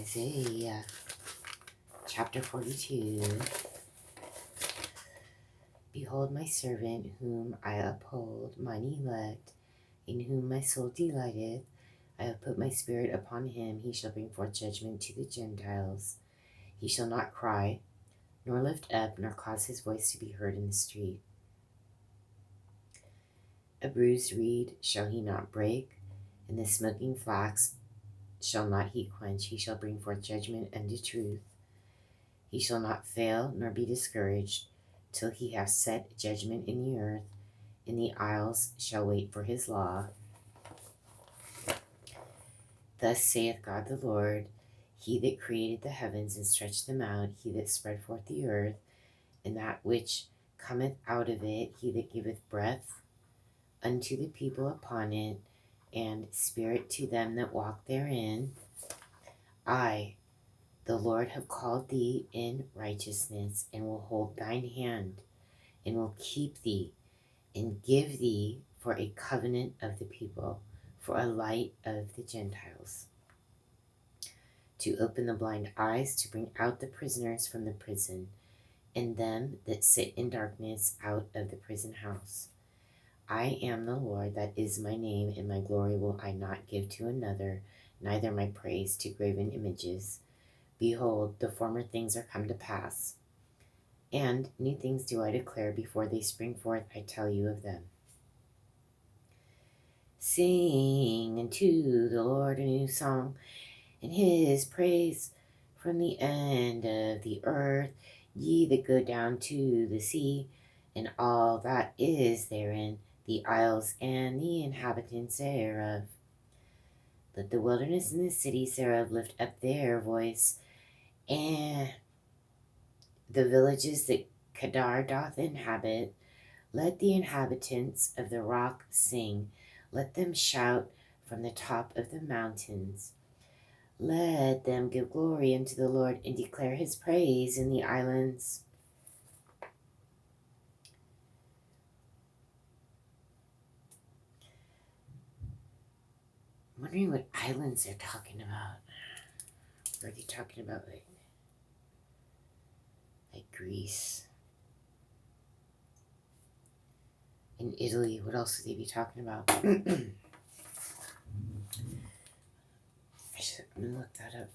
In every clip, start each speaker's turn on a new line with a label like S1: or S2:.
S1: Isaiah chapter 42. Behold my servant whom I uphold, mine elect, in whom my soul delighteth. I have put my spirit upon him. He shall bring forth judgment to the Gentiles. He shall not cry, nor lift up, nor cause his voice to be heard in the street. A bruised reed shall he not break, and the smoking flax shall not he quench. He shall bring forth judgment unto truth. He shall not fail nor be discouraged till he have set judgment in the earth, and the isles shall wait for his law. Thus saith God the Lord, He that created the heavens and stretched them out, He that spread forth the earth, and that which cometh out of it, He that giveth breath unto the people upon it, and spirit to them that walk therein. I, the Lord, have called thee in righteousness, and will hold thine hand, and will keep thee, and give thee for a covenant of the people, for a light of the Gentiles, to open the blind eyes, to bring out the prisoners from the prison, and them that sit in darkness out of the prison house. I am the Lord, that is my name, and my glory will I not give to another, neither my praise to graven images. Behold, the former things are come to pass, and new things do I declare. Before they spring forth, I tell you of them. Sing unto the Lord a new song, and his praise from the end of the earth, ye that go down to the sea, and all that is therein, the isles and the inhabitants thereof. Let the wilderness and the cities thereof lift up their voice, and the villages that Kedar doth inhabit. Let the inhabitants of the rock sing. Let them shout from the top of the mountains. Let them give glory unto the Lord, and declare his praise in the islands. I'm wondering what islands they're talking about. Are they talking about like Greece? In Italy, what else would they be talking about? I'm gonna look that up.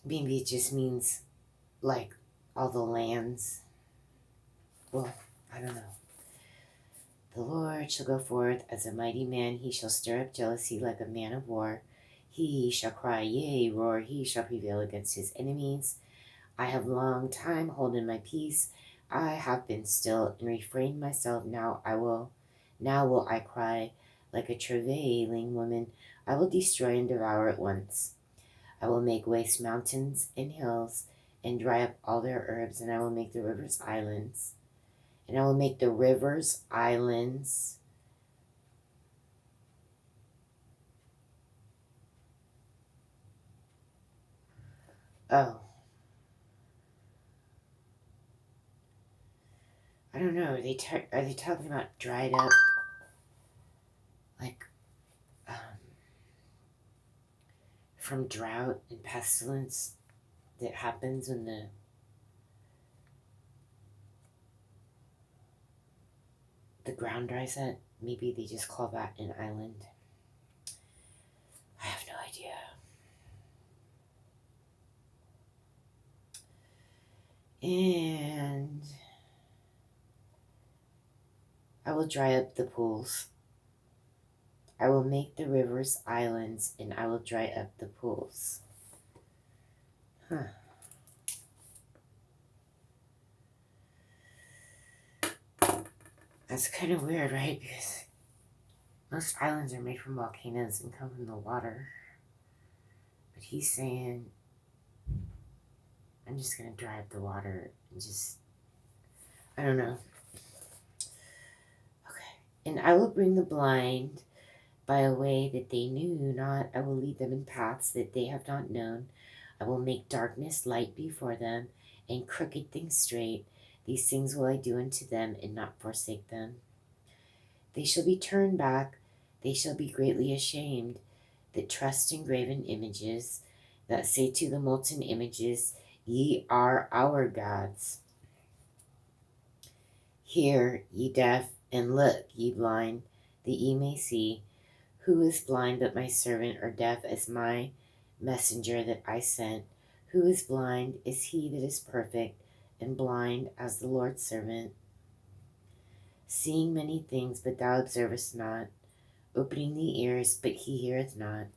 S1: Maybe it just means like all the lands. Well, I don't know. The Lord shall go forth as a mighty man. He shall stir up jealousy like a man of war. He shall cry, yea, roar. He shall prevail against his enemies. I have long time holden my peace. I have been still and refrained myself. Now will I cry like a travailing woman. I will destroy and devour at once. I will make waste mountains and hills, and dry up all their herbs, and I will make the rivers islands. And I will make the rivers islands. Oh. I don't know. Are they talking about dried up, like, from drought and pestilence that happens when the ground dries up? Maybe they just call that an island. I have no idea. And I will dry up the pools. I will make the rivers islands, and I will dry up the pools. Huh. That's kind of weird, right? Because most islands are made from volcanoes and come from the water. But he's saying, I'm just going to dry up the water and just, I don't know. Okay. And I will bring the blind by a way that they knew not. I will lead them in paths that they have not known. I will make darkness light before them, and crooked things straight. These things will I do unto them, and not forsake them. They shall be turned back They shall be greatly ashamed that trust in graven images, that say to the molten images, Ye are our gods. Hear, ye deaf, and look, ye blind, that ye may see. Who is blind but my servant, or deaf as my messenger that I sent? Who is blind is he that is perfect, and blind as the Lord's servant. Seeing many things, but thou observest not, opening the ears, but he heareth not.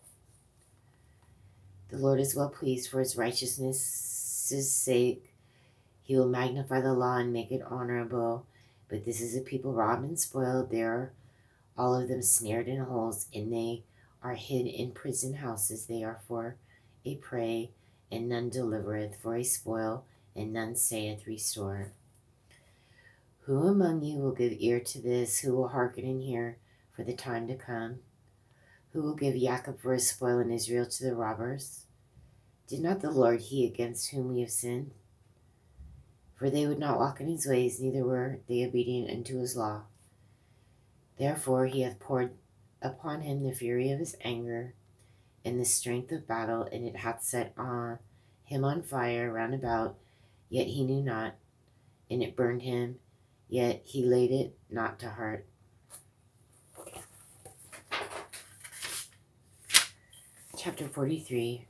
S1: The Lord is well pleased for his righteousness' sake. He will magnify the law and make it honorable. But this is a people robbed and spoiled. They are all of them snared in holes, and they are hid in prison houses. They are for a prey, and none delivereth, for a spoil, and none saith, Restore. Who among you will give ear to this? Who will hearken and hear for the time to come? Who will give Jacob for a spoil and Israel to the robbers? Did not the Lord he against whom we have sinned? For they would not walk in his ways, neither were they obedient unto his law. Therefore he hath poured upon him the fury of his anger, and the strength of battle, and it hath set him on fire round about, yet he knew not, and it burned him, yet he laid it not to heart. Chapter 43.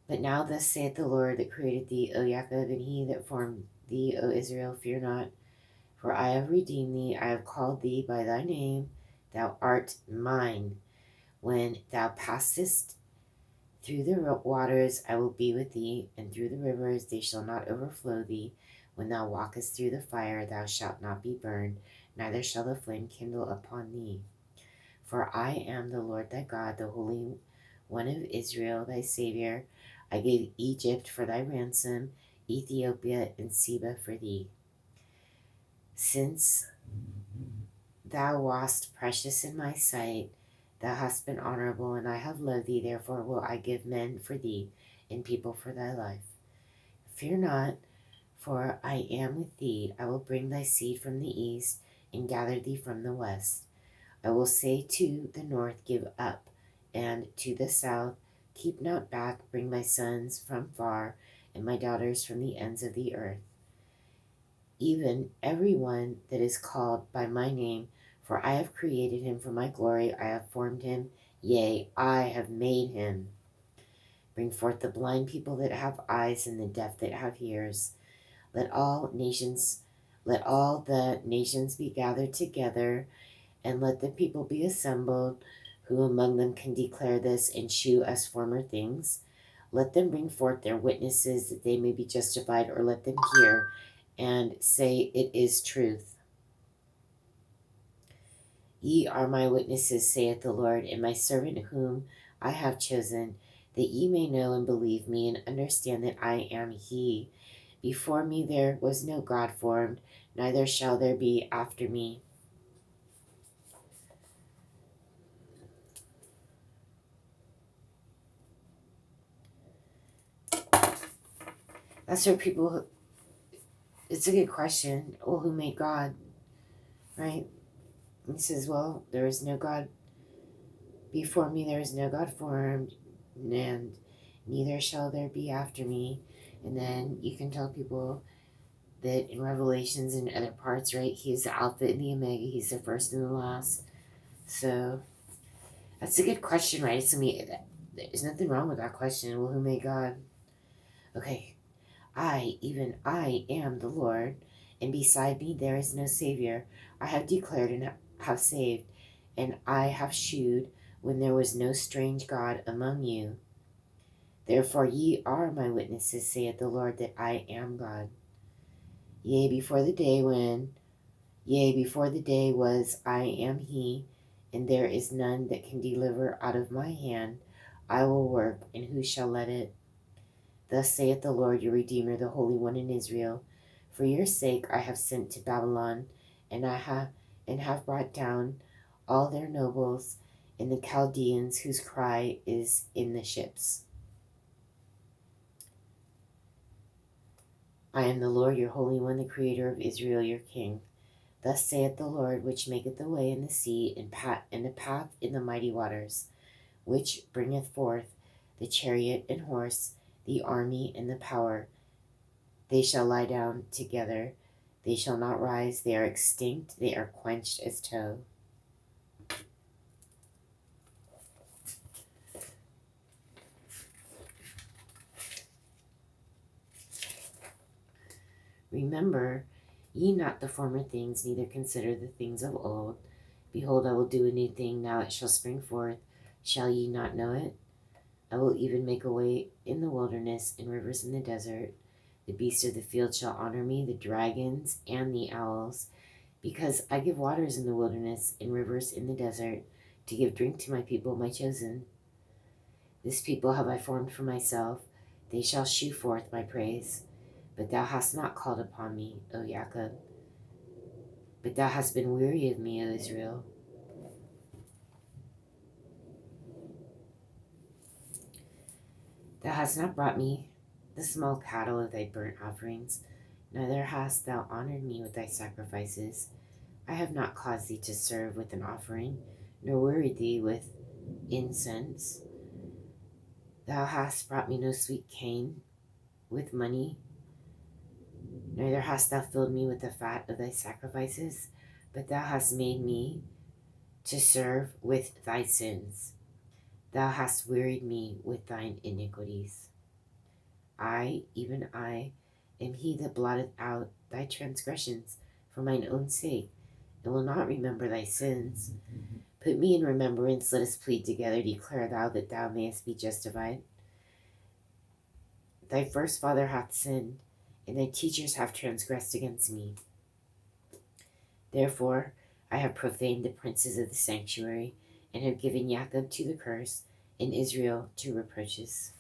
S1: But now thus saith the Lord that created thee, O Jacob, and he that formed thee, O Israel, fear not, for I have redeemed thee, I have called thee by thy name, thou art mine. When thou passest through the waters, I will be with thee, and through the rivers, they shall not overflow thee. When thou walkest through the fire, thou shalt not be burned, neither shall the flame kindle upon thee. For I am the Lord thy God, the Holy One of Israel, thy Savior. I gave Egypt for thy ransom, Ethiopia and Seba for thee. Since thou wast precious in my sight, thou hast been honorable, and I have loved thee, therefore will I give men for thee, and people for thy life. Fear not, for I am with thee. I will bring thy seed from the east, and gather thee from the west. I will say to the north, Give up, and to the south, Keep not back. Bring my sons from far, and my daughters from the ends of the earth. Even every one that is called by my name, for I have created him for my glory. I have formed him, yea, I have made him. Bring forth the blind people that have eyes, and the deaf that have ears. Let all the nations be gathered together, and let the people be assembled. Who among them can declare this and shew us former things? Let them bring forth their witnesses, that they may be justified, or let them hear and say, It is truth. Ye are my witnesses, saith the Lord, and my servant whom I have chosen, that ye may know and believe me, and understand that I am he. Before me there was no God formed, neither shall there be after me. That's where people, it's a good question. Well, who made God? Right? He says, well, there is no God. Before me there is no God formed, and neither shall there be after me. And then you can tell people that in Revelations and other parts, right, he's the Alpha and the Omega. He's the first and the last. So that's a good question, right? So there's nothing wrong with that question. Well, who made God? Okay. Even I am the Lord, and beside me there is no Savior. I have declared and have saved, and I have shewed when there was no strange God among you. Therefore ye are my witnesses, saith the Lord, that I am God. Yea, before the day was, I am he, and there is none that can deliver out of my hand. I will work, and who shall let it? Thus saith the Lord your Redeemer, the Holy One in Israel. For your sake I have sent to Babylon, and have brought down all their nobles, and the Chaldeans whose cry is in the ships. I am the Lord your Holy One, the Creator of Israel, your King. Thus saith the Lord, which maketh the way in the sea, and the path in the mighty waters, which bringeth forth the chariot and horse, the army and the power. They shall lie down together, they shall not rise, they are extinct, they are quenched as tow. Remember ye not the former things, neither consider the things of old. Behold, I will do a new thing, now it shall spring forth. Shall ye not know it? I will even make a way in the wilderness, and rivers in the desert. The beasts of the field shall honor me, the dragons and the owls, because I give waters in the wilderness and rivers in the desert, to give drink to my people, my chosen. This people have I formed for myself, they shall shew forth my praise. But thou hast not called upon me, O Jacob. But thou hast been weary of me, O Israel. Thou hast not brought me the small cattle of thy burnt offerings, neither hast thou honored me with thy sacrifices. I have not caused thee to serve with an offering, nor wearied thee with incense. Thou hast brought me no sweet cane with money, neither hast thou filled me with the fat of thy sacrifices, but thou hast made me to serve with thy sins. Thou hast wearied me with thine iniquities. I, even I, am he that blotteth out thy transgressions for mine own sake, and will not remember thy sins. Put me in remembrance, let us plead together, declare thou that thou mayest be justified. Thy first father hath sinned, and thy teachers have transgressed against me. Therefore I have profaned the princes of the sanctuary, and have given Jacob to the curse, and Israel to reproaches.